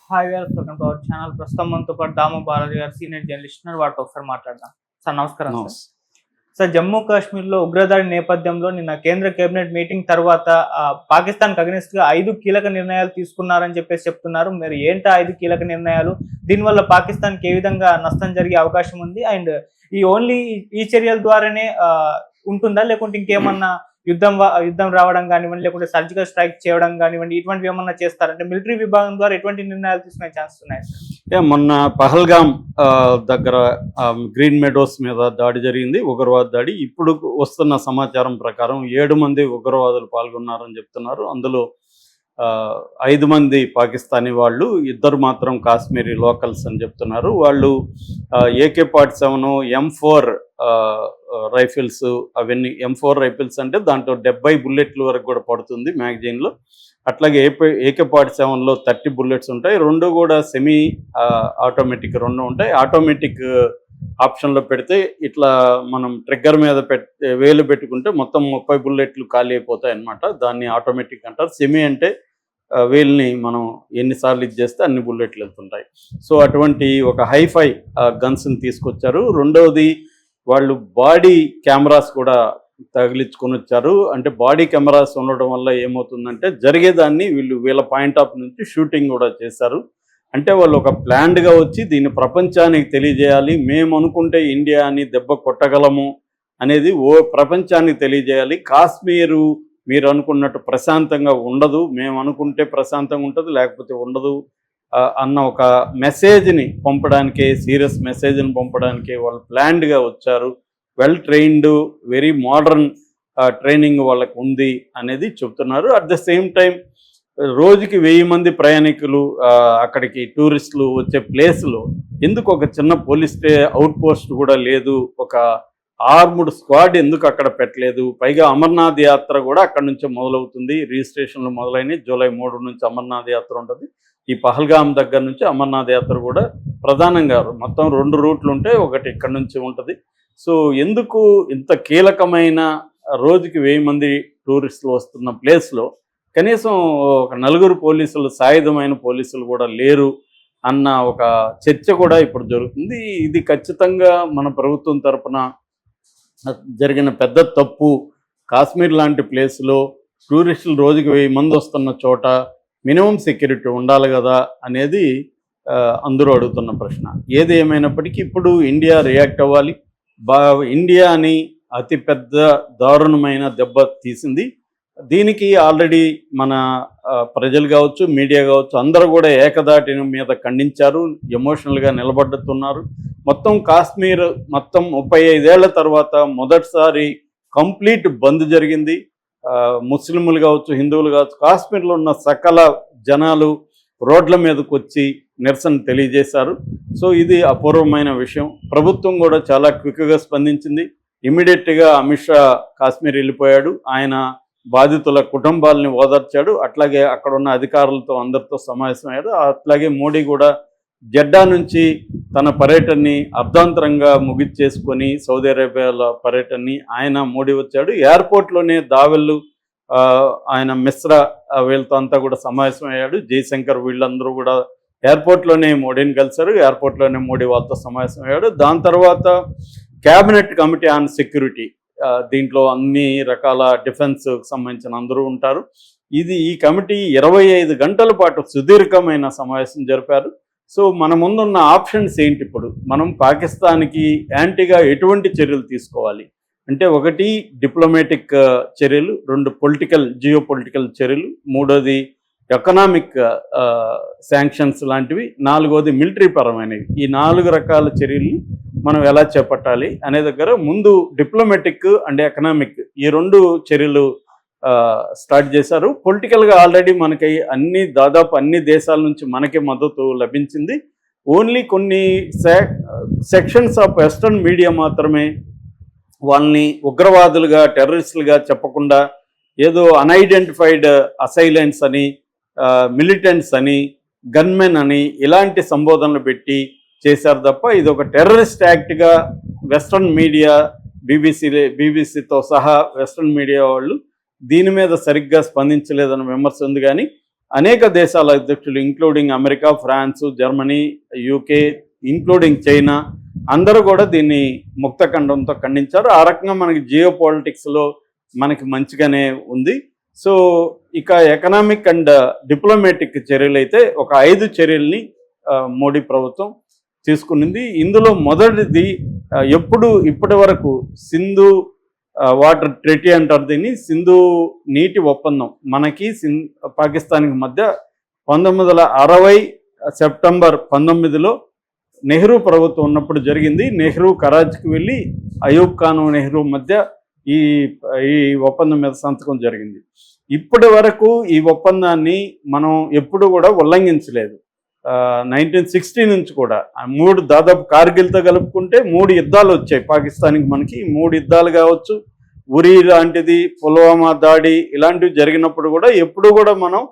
Hi viewers, welcome to our channel. ప్రస్తుతం మనతో పాటు దాము బాలాజీ గారు, సీనియర్ జర్నలిస్ట్ ఉన్నారు. వాటితో ఒకసారి మాట్లాడదాం. సార్ నమస్కారం. సార్ జమ్మూ కాశ్మీర్లో ఉగ్రదాడి నేపథ్యంలో నిన్న కేంద్ర కేబినెట్ మీటింగ్ తర్వాత పాకిస్తాన్కి అగెనిస్ట్ గా 5 కీలక నిర్ణయాలు తీసుకున్నారని చెప్పేసి చెప్తున్నారు. మరి ఏంటా 5 కీలక నిర్ణయాలు? దీనివల్ల పాకిస్తాన్కి ఏ విధంగా నష్టం జరిగే అవకాశం ఉంది? అండ్ ఈ చర్యల ద్వారానే ఉంటుందా, లేకుంటే ఇంకేమన్నా యుద్ధం రావడం కానివ్వండి, లేకుంటే సర్జికల్ స్ట్రైక్ చేయడం కానివ్వండి, ఇటువంటివి ఏమన్నా చేస్తారంటే మిలిటరీ విభాగం ద్వారా ఎటువంటి నిర్ణయాలు తీసుకునే ఛాన్సెస్ ఉన్నాయి? మొన్న పహల్గామ్ దగ్గర గ్రీన్ మెడోస్ మీద దాడి జరిగింది, ఉగ్రవాద దాడి. ఇప్పుడు వస్తున్న సమాచారం ప్రకారం 7 మంది ఉగ్రవాదులు పాల్గొన్నారని చెప్తున్నారు. అందులో 5 మంది పాకిస్తానీ వాళ్ళు, 2 మాత్రం కాశ్మీరీ లోకల్స్ అని చెప్తున్నారు. వాళ్ళు AK-47 M4 రైఫిల్స్, అవన్నీ M4 రైఫిల్స్ అంటే దాంట్లో 70 బుల్లెట్ల వరకు కూడా పడుతుంది మ్యాగజైన్లో. అట్లాగే AK-47లో 30 బుల్లెట్స్ ఉంటాయి. 2 కూడా సెమీ ఆటోమేటిక్ 2 ఉంటాయి. ఆటోమేటిక్ ఆప్షన్లో పెడితే ఇట్లా మనం ట్రిగ్గర్ మీద వేలు పెట్టుకుంటే మొత్తం 30 బుల్లెట్లు ఖాళీ అయిపోతాయి అన్నమాట. దాన్ని ఆటోమేటిక్ అంటారు. సెమీ అంటే వేల్ని మనం ఎన్నిసార్లు ఇది చేస్తే అన్ని బుల్లెట్లు వెళ్తుంటాయి. సో అటువంటి ఒక హైఫై గన్స్ని తీసుకొచ్చారు. రెండవది, వాళ్ళు బాడీ కెమెరాస్ కూడా తగిలించుకొని వచ్చారు. అంటే బాడీ కెమెరాస్ ఉండడం వల్ల ఏమవుతుందంటే జరిగేదాన్ని వీళ్ళ పాయింట్ ఆఫ్ నుంచి షూటింగ్ కూడా చేశారు. అంటే వాళ్ళు ఒక ప్లాన్డ్గా వచ్చి దీన్ని ప్రపంచానికి తెలియజేయాలి, మేము అనుకుంటే ఇండియాని దెబ్బ కొట్టగలము అనేది ప్రపంచానికి తెలియజేయాలి. కాశ్మీరు మీరు అనుకున్నట్టు ప్రశాంతంగా ఉండదు, మేము అనుకుంటే ప్రశాంతంగా ఉంటుంది, లేకపోతే ఉండదు అన్న ఒక మెసేజ్ని పంపడానికే, సీరియస్ మెసేజ్ని పంపడానికే వాళ్ళు ప్లాన్డ్గా వచ్చారు. Well trained, very modern training వాళ్ళకు ఉంది అనేది చెప్తున్నారు. అట్ ద సేమ్ టైం రోజుకి 1000 మంది ప్రయాణికులు అక్కడికి టూరిస్టులు వచ్చే ప్లేస్లో ఎందుకు ఒక చిన్న పోలీస్ అవుట్ పోస్ట్ కూడా లేదు, ఒక ఆర్ముడ్ స్క్వాడ్ ఎందుకు అక్కడ పెట్టలేదు? పైగా అమర్నాథ్ యాత్ర కూడా అక్కడి నుంచే మొదలవుతుంది. రిజిస్ట్రేషన్లు మొదలైనవి. జూలై 3 నుంచి అమర్నాథ్ యాత్ర ఉంటుంది. ఈ పహల్గామ్ దగ్గర నుంచి అమర్నాథ్ యాత్ర కూడా ప్రధానంగా మొత్తం 2 రూట్లు ఉంటాయి, ఒకటి ఇక్కడ నుంచి ఉంటుంది. సో ఎందుకు ఇంత కీలకమైన రోజుకి 1000 మంది టూరిస్టులు వస్తున్న ప్లేస్లో కనీసం ఒక 4 పోలీసులు, సాయుధమైన పోలీసులు కూడా లేరు అన్న ఒక చర్చ కూడా ఇప్పుడు జరుగుతుంది. ఇది ఖచ్చితంగా మన ప్రభుత్వం తరఫున జరిగిన పెద్ద తప్పు. కాశ్మీర్ లాంటి ప్లేస్లో టూరిస్టులు రోజుకి 1000 మంది వస్తున్న చోట మినిమం సెక్యూరిటీ ఉండాలి కదా అనేది అందరూ అడుగుతున్న ప్రశ్న. ఏది ఏమైనప్పటికీ ఇప్పుడు ఇండియా రియాక్ట్ అవ్వాలి. ఇండియాని అతిపెద్ద దారుణమైన దెబ్బ తీసింది. దీనికి ఆల్రెడీ మన ప్రజలు కావచ్చు, మీడియా కావచ్చు, అందరూ కూడా ఏకదాటి మీద ఖండించారు, ఎమోషనల్గా నిలబడుతున్నారు. మొత్తం కాశ్మీర్ మొత్తం 35 ఏళ్ల తర్వాత మొదటిసారి కంప్లీట్ బంద్ జరిగింది. ముస్లింలు కావచ్చు, హిందువులు కావచ్చు, కాశ్మీర్లో ఉన్న సకల జనాలు రోడ్ల మీదకి వచ్చి నిరసన తెలియజేశారు. సో ఇది అపూర్వమైన విషయం. ప్రభుత్వం కూడా చాలా క్విక్గా స్పందించింది. ఇమీడియట్గా అమిత్ షా కాశ్మీర్ వెళ్ళిపోయాడు. ఆయన బాధితుల కుటుంబాలని ఓదార్చాడు. అట్లాగే అక్కడ ఉన్న అధికారులతో అందరితో సమావేశమయ్యాడు. అట్లాగే మోడీ కూడా జెడ్డా నుంచి తన పర్యటనని అర్ధాంతరంగా ముగిచ్చేసుకొని సౌదీ అరేబియాలో పర్యటనని మోడీ వచ్చాడు. ఎయిర్పోర్ట్లోనే దావెళ్ళు ఆయన మిశ్రా వీళ్ళతో అంతా కూడా సమావేశమయ్యాడు. జయశంకర్ వీళ్ళందరూ కూడా ఎయిర్పోర్ట్లోనే మోడీని కలిశారు. ఎయిర్పోర్ట్లోనే మోడీ వాళ్ళతో సమావేశమయ్యాడు. దాని తర్వాత క్యాబినెట్ కమిటీ ఆన్ సెక్యూరిటీ, దీంట్లో అన్ని రకాల డిఫెన్స్ సంబంధించిన అందరూ ఉంటారు. ఈ కమిటీ 25 గంటల పాటు సుదీర్ఘమైన సమావేశం జరిపారు. సో మన ముందున్న ఆప్షన్స్ ఏంటి? ఇప్పుడు మనం పాకిస్తాన్కి యాంటీగా ఎటువంటి చర్యలు తీసుకోవాలి అంటే, 1 డిప్లొమాటిక్ చర్యలు, 2 జియో పొలిటికల్ చర్యలు, 3వది ఎకనామిక్ శాంక్షన్స్ లాంటివి, 4వది మిలిటరీ పరమైనవి. ఈ 4 రకాల చర్యల్ని మనం ఎలా చేపట్టాలి అనే దగ్గర ముందు డిప్లొమాటిక్ అండ్ ఎకనామిక్ ఈ 2 చర్యలు స్టార్ట్ చేశారు. పొలిటికల్గా ఆల్రెడీ మనకి దాదాపు అన్ని దేశాల నుంచి మనకి మద్దతు లభించింది. ఓన్లీ కొన్ని సెక్షన్స్ ఆఫ్ వెస్టర్న్ మీడియా మాత్రమే వాళ్ళని ఉగ్రవాదులుగా, టెర్రరిస్టులుగా చెప్పకుండా ఏదో అన్ఐడెంటిఫైడ్ అసైలెంట్స్ అని, మిలిటెంట్స్ అని, గన్మెన్ అని ఇలాంటి సంబోధనలు పెట్టి చేశారు తప్ప ఇది ఒక టెర్రరిస్ట్ యాక్ట్గా వెస్ట్రన్ మీడియా, బీబీసీతో సహా వెస్ట్రన్ మీడియా వాళ్ళు దీని మీద సరిగ్గా స్పందించలేదన్న విమర్శ ఉంది. కానీ అనేక దేశాల అధ్యక్షులు including America, France, Germany, UK, including China అందరూ కూడా దీన్ని ముక్తఖండంతో ఖండించారు. ఆ రకంగా మనకి జియో పాలిటిక్స్లో మనకి మంచిగానే ఉంది. సో ఇక ఎకనామిక్ అండ్ డిప్లొమాటిక్ చర్యలు అయితే ఒక 5 చర్యల్ని మోడీ ప్రభుత్వం తీసుకునింది. ఇందులో మొదటిది ఇప్పటి వరకు సింధు వాటర్ ట్రీటీ అంటారు దీన్ని, సింధు నీటి ఒప్పందం మనకి పాకిస్తాన్కి మధ్య 1960 సెప్టెంబర్ 19లో నెహ్రూ ప్రభుత్వం ఉన్నప్పుడు జరిగింది. నెహ్రూ కరాచీకి వెళ్ళి అయూబ్ ఖాన్ నెహ్రూ మధ్య ఈ ఒప్పందం మీద సంతకం జరిగింది. ఇప్పటి వరకు ఈ ఒప్పందాన్ని మనం ఎప్పుడు కూడా ఉల్లంఘించలేదు. 1960 నుంచి కూడా దాదాపు కార్గిల్తో కలుపుకుంటే 3 యుద్ధాలు వచ్చాయి పాకిస్తాన్కి. మనకి 3 యుద్ధాలు కావచ్చు, ఉరి లాంటిది, పుల్వామా దాడి ఇలాంటివి జరిగినప్పుడు కూడా ఎప్పుడు కూడా మనం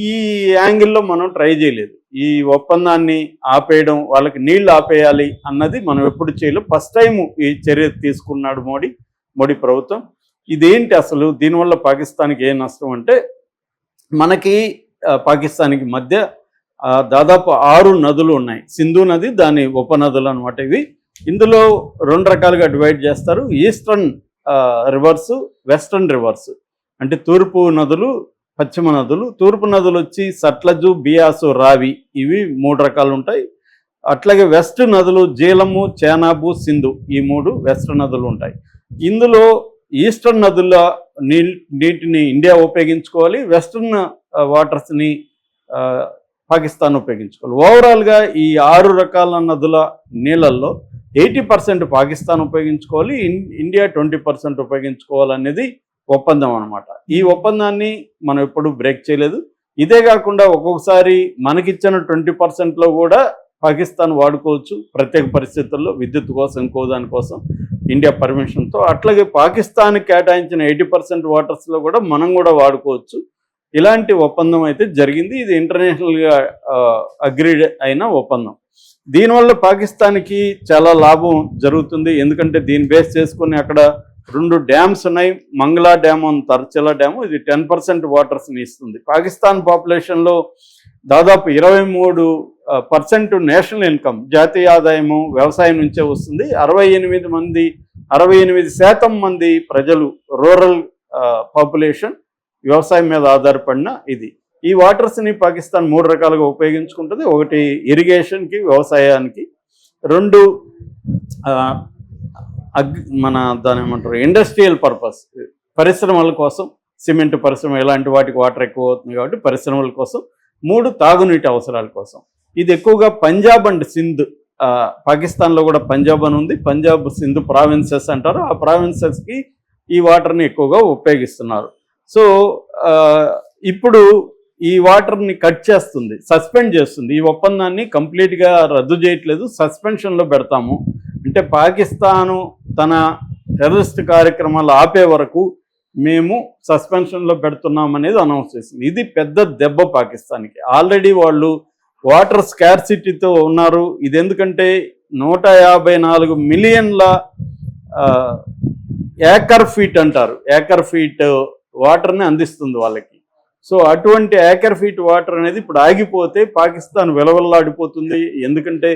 ఈ యాంగిల్లో మనం ట్రై చేయలేదు. ఈ ఒప్పందాన్ని ఆపేయడం, వాళ్ళకి నీళ్లు ఆపేయాలి అన్నది మనం ఎప్పుడు చేయలేదు. ఫస్ట్ టైం ఈ చర్య తీసుకున్నాడు మోడీ ప్రభుత్వం. ఇదేంటి అసలు, దీనివల్ల పాకిస్తాన్కి ఏ నష్టం అంటే, మనకి పాకిస్తాన్కి మధ్య దాదాపు 6 నదులు ఉన్నాయి. సింధు నది, దాని ఉపనదులు అనమాట ఇవి. ఇందులో 2 రకాలుగా డివైడ్ చేస్తారు. Eastern reverse, western reverse. అంటే తూర్పు నదులు, పశ్చిమ నదులు. తూర్పు నదులు వచ్చి సట్లజు, బియాసు, రావి, ఇవి 3 రకాలు ఉంటాయి. అట్లాగే వెస్ట్ నదులు జీలము, చేనాబు, సింధు, ఈ 3 వెస్ట్ నదులు ఉంటాయి. ఇందులో ఈస్టర్న్ నదుల నీటిని ఇండియా ఉపయోగించుకోవాలి, వెస్టర్న్ వాటర్స్ని పాకిస్తాన్ ఉపయోగించుకోవాలి. ఓవరాల్గా ఈ 6 రకాల నదుల నీళ్ళల్లో 80% పాకిస్తాన్ ఉపయోగించుకోవాలి, ఇండియా 20% ఉపయోగించుకోవాలనేది ఒప్పందం అనమాట. ఈ ఒప్పందాన్ని మనం ఎప్పుడు బ్రేక్ చేయలేదు. ఇదే కాకుండా ఒక్కొక్కసారి మనకిచ్చిన 20%లో కూడా పాకిస్తాన్ వాడుకోవచ్చు ప్రత్యేక పరిస్థితుల్లో, విద్యుత్ కోసం, ఇంకో దానికోసం ఇండియా పర్మిషన్తో. అట్లాగే పాకిస్తాన్ కేటాయించిన 80% వాటర్స్లో కూడా మనం కూడా వాడుకోవచ్చు. ఇలాంటి ఒప్పందం అయితే జరిగింది. ఇది ఇంటర్నేషనల్గా అగ్రీడ్ అయిన ఒప్పందం. దీనివల్ల పాకిస్తాన్కి చాలా లాభం జరుగుతుంది. ఎందుకంటే దీన్ని బేస్ చేసుకుని అక్కడ 2 డ్యామ్స్ ఉన్నాయి. మంగళా డ్యామ్, తర్చలా డ్యాము. ఇది 10% వాటర్స్ని ఇస్తుంది. పాకిస్తాన్ పాపులేషన్లో దాదాపు 23% నేషనల్ ఇన్కమ్, జాతీయ ఆదాయము వ్యవసాయం నుంచే వస్తుంది. 68% మంది ప్రజలు, రూరల్ పాపులేషన్, వ్యవసాయం మీద ఆధారపడిన ఇది. ఈ వాటర్స్ని పాకిస్తాన్ 3 రకాలుగా ఉపయోగించుకుంటుంది. ఒకటి ఇరిగేషన్కి, వ్యవసాయానికి. 2 దాని ఏమంటారు, ఇండస్ట్రియల్ పర్పస్, పరిశ్రమల కోసం, సిమెంట్ పరిశ్రమ ఇలాంటి వాటికి వాటర్ ఎక్కువ అవుతుంది కాబట్టి పరిశ్రమల కోసం. 3 తాగునీటి అవసరాల కోసం. ఇది ఎక్కువగా పంజాబ్ అండ్ సింధ్, పాకిస్తాన్లో కూడా పంజాబ్ అని ఉంది, పంజాబ్ సింధ్ ప్రావిన్సెస్ అంటారు. ఆ ప్రావిన్సెస్కి ఈ వాటర్ని ఎక్కువగా ఉపయోగిస్తున్నారు. సో ఇప్పుడు ఈ వాటర్ని కట్ చేస్తుంది, సస్పెండ్ చేస్తుంది. ఈ ఒప్పందాన్ని కంప్లీట్గా రద్దు చేయట్లేదు, సస్పెన్షన్లో పెడతాము. అంటే పాకిస్తాను తన టెర్రరిస్ట్ కార్యక్రమాలు ఆపే వరకు మేము సస్పెన్షన్లో పెడుతున్నాం అనేది అనౌన్స్ చేసింది. ఇది పెద్ద దెబ్బ పాకిస్తాన్కి. ఆల్రెడీ వాళ్ళు వాటర్ స్కార్సిటీతో ఉన్నారు. ఇది ఎందుకంటే 154 మిలియన్ల ఏకర్ ఫీట్ అంటారు, ఏకర్ ఫీట్ వాటర్ని అందిస్తుంది వాళ్ళకి. సో అటువంటి ఏకర్ ఫీట్ వాటర్ అనేది ఇప్పుడు ఆగిపోతే పాకిస్తాన్ విలవల్లాడిపోతుంది. ఎందుకంటే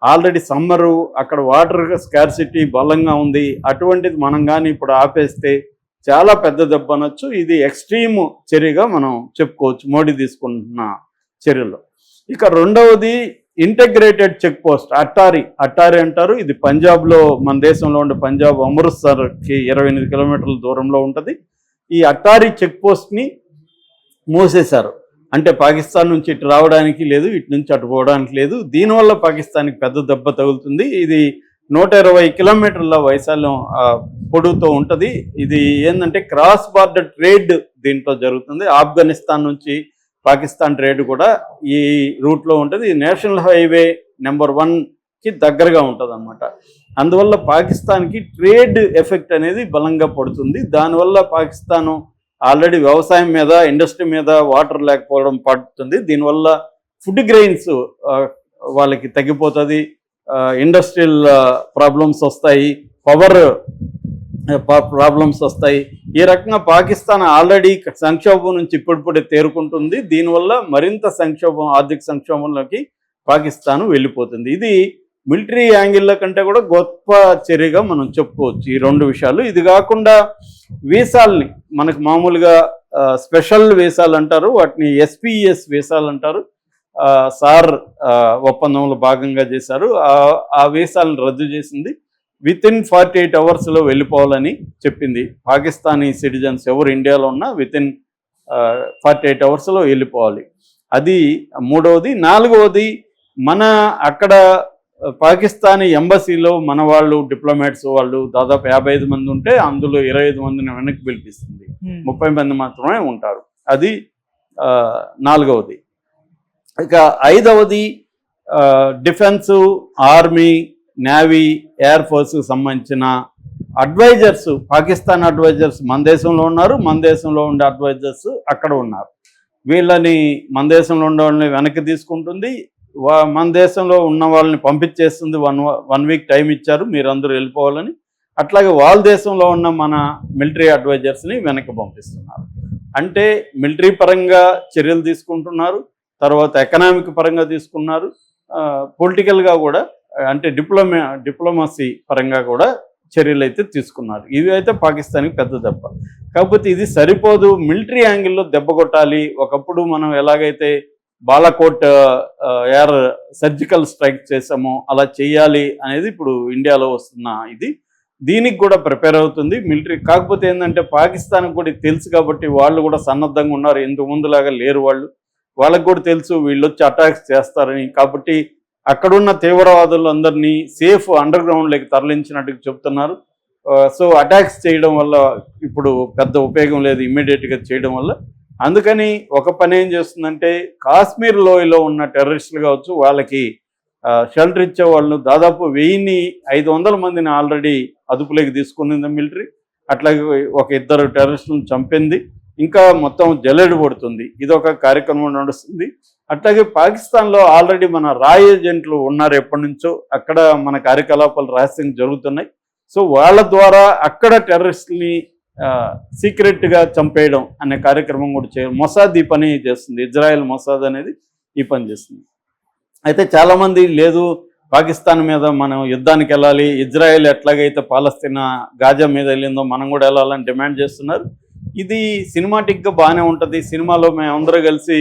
ఆల్రెడీ సమ్మరు, అక్కడ వాటర్ స్కార్సిటీ బలంగా ఉంది. అటువంటిది మనం కానీ ఇప్పుడు ఆపేస్తే చాలా పెద్ద దెబ్బ అనొచ్చు. ఇది ఎక్స్ట్రీమ్ చర్యగా మనం చెప్పుకోవచ్చు మోడీ తీసుకుంటున్న చర్యలో. ఇక రెండవది ఇంటగ్రేటెడ్ చెక్ పోస్ట్, అట్టారీ అంటారు. ఇది పంజాబ్లో, మన దేశంలో ఉండే పంజాబ్ అమృత్సర్కి 28 కిలోమీటర్ల దూరంలో ఉంటుంది. ఈ అట్టారీ చెక్ పోస్ట్ని మూసేశారు. అంటే పాకిస్తాన్ నుంచి ఇటు రావడానికి లేదు, ఇటు నుంచి అటు పోవడానికి లేదు. దీనివల్ల పాకిస్తాన్కి పెద్ద దెబ్బ తగులుతుంది. ఇది 120 కిలోమీటర్ల వైశాల్యం పొడవుతో ఉంటుంది. ఇది ఏంటంటే క్రాస్ బార్డర్ ట్రేడ్ దీంట్లో జరుగుతుంది. ఆఫ్ఘనిస్తాన్ నుంచి పాకిస్తాన్ ట్రేడ్ కూడా ఈ రూట్లో ఉంటుంది. నేషనల్ హైవే నెంబర్ 1కి దగ్గరగా ఉంటుంది అన్నమాట. అందువల్ల పాకిస్తాన్కి ట్రేడ్ ఎఫెక్ట్ అనేది బలంగా పడుతుంది. దానివల్ల పాకిస్తాను ఆల్రెడీ వ్యవసాయం మీద, ఇండస్ట్రీ మీద వాటర్ లేకపోవడం పడుతుంది. దీనివల్ల ఫుడ్ గ్రెయిన్స్ వాళ్ళకి తగ్గిపోతుంది, ఇండస్ట్రియల్ ప్రాబ్లమ్స్ వస్తాయి, పవర్ ప్రాబ్లమ్స్ వస్తాయి. ఈ రకంగా పాకిస్తాన్ ఆల్రెడీ సంక్షోభం నుంచి ఇప్పుడిప్పుడే తేరుకుంటుంది. దీనివల్ల మరింత సంక్షోభం, ఆర్థిక సంక్షోభంలోకి పాకిస్తాన్ వెళ్ళిపోతుంది. ఇది మిలిటరీ యాంగిల్లో కంటే కూడా గొప్ప చర్యగా మనం చెప్పుకోవచ్చు ఈ రెండు విషయాలు. ఇది కాకుండా వీసాల్ని మనకు మామూలుగా స్పెషల్ వీసాలు అంటారు, వాటిని ఎస్పీఎస్ వీసాలు అంటారు. సార్ ఒప్పందంలో భాగంగా చేశారు. ఆ వీసాలను రద్దు చేసింది. వితిన్ 48 అవర్స్లో వెళ్ళిపోవాలని చెప్పింది. పాకిస్తానీ సిటిజన్స్ ఎవరు ఇండియాలో ఉన్నా వితిన్ 48 అవర్స్లో వెళ్ళిపోవాలి. అది మూడవది. నాలుగవది, మన అక్కడ పాకిస్తానీ ఎంబసీలో మన వాళ్ళు డిప్లొమాట్స్ వాళ్ళు దాదాపు 55 మంది ఉంటే అందులో 25 మందిని వెనక్కి పిలిపిస్తుంది. 30 మంది మాత్రమే ఉంటారు. అది నాలుగవది. ఇక ఐదవది, డిఫెన్సు, ఆర్మీ, నేవీ, ఎయిర్ ఫోర్స్కి సంబంధించిన అడ్వైజర్స్, పాకిస్తాన్ అడ్వైజర్స్ మన దేశంలో ఉన్నారు, మన దేశంలో ఉండే అడ్వైజర్స్ అక్కడ ఉన్నారు. వీళ్ళని మన దేశంలో ఉండే వాళ్ళని వెనక్కి తీసుకుంటుంది, మన దేశంలో ఉన్న వాళ్ళని పంపించేస్తుంది. వన్ వీక్ టైం ఇచ్చారు మీరందరూ వెళ్ళిపోవాలని. అట్లాగే వాళ్ళ దేశంలో ఉన్న మన మిలిటరీ అడ్వైజర్స్ని వెనక్కి పంపిస్తున్నారు. అంటే మిలిటరీ పరంగా చర్యలు తీసుకుంటున్నారు, తర్వాత ఎకనామిక్ పరంగా తీసుకున్నారు, పొలిటికల్గా కూడా అంటే డిప్లొమసీ పరంగా కూడా చర్యలు అయితే తీసుకున్నారు. ఇవి అయితే పాకిస్తాన్కి పెద్ద దెబ్బ. కాకపోతే ఇది సరిపోదు, మిలిటరీ యాంగిల్లో దెబ్బ కొట్టాలి. ఒకప్పుడు మనం ఎలాగైతే బాలాకోట్ ఎయిర్ సర్జికల్ స్ట్రైక్ చేసామో అలా చేయాలి అనేది ఇప్పుడు ఇండియాలో వస్తున్న ఇది. దీనికి కూడా ప్రిపేర్ అవుతుంది మిలిటరీ. కాకపోతే ఏంటంటే పాకిస్తాన్కి కూడా తెలుసు కాబట్టి వాళ్ళు కూడా సన్నద్ధంగా ఉన్నారు. ఇంతకు ముందులాగా లేరు వాళ్ళు. వాళ్ళకు కూడా తెలుసు వీళ్ళు వచ్చి అటాక్స్ చేస్తారని. కాబట్టి అక్కడున్న తీవ్రవాదులందరినీ సేఫ్ అండర్ గ్రౌండ్లోకి తరలించినట్టుగా చెప్తున్నారు. సో అటాక్స్ చేయడం వల్ల ఇప్పుడు పెద్ద ఉపయోగం లేదు ఇమ్మీడియట్గా చేయడం వల్ల. అందుకని ఒక పని ఏం చేస్తుందంటే కాశ్మీర్ లోయలో ఉన్న టెర్రరిస్టులు కావచ్చు, వాళ్ళకి షెల్టర్ ఇచ్చే వాళ్ళు దాదాపు 1500 మందిని ఆల్రెడీ అదుపులోకి తీసుకునింది మిలిటరీ. అట్లాగే ఒక 2 టెర్రరిస్టులను చంపింది. ఇంకా మొత్తం జల్లెడ పడుతుంది. ఇదొక కార్యక్రమం నడుస్తుంది. అట్లాగే పాకిస్తాన్లో ఆల్రెడీ మన రాయ్ ఏజెంట్లు ఉన్నారు ఎప్పటి నుంచో. అక్కడ మన కార్యకలాపాలు రహస్యంగా జరుగుతున్నాయి. సో వాళ్ళ ద్వారా అక్కడ టెర్రరిస్టుల్ని సీక్రెట్గా చంపేయడం అనే కార్యక్రమం కూడా మొసాద్ ఈ పని చేస్తుంది. ఇజ్రాయెల్ మొసాద్ అనేది ఈ పని చేస్తుంది. అయితే చాలామంది లేదు పాకిస్తాన్ మీద మనం యుద్ధానికి వెళ్ళాలి, ఇజ్రాయెల్ ఎట్లాగైతే పాలస్తీనా గాజా మీద వెళ్ళిందో మనం కూడా వెళ్ళాలని డిమాండ్ చేస్తున్నారు. ఇది సినిమాటిక్గా బాగానే ఉంటుంది. సినిమాలో మేమందరూ కలిసి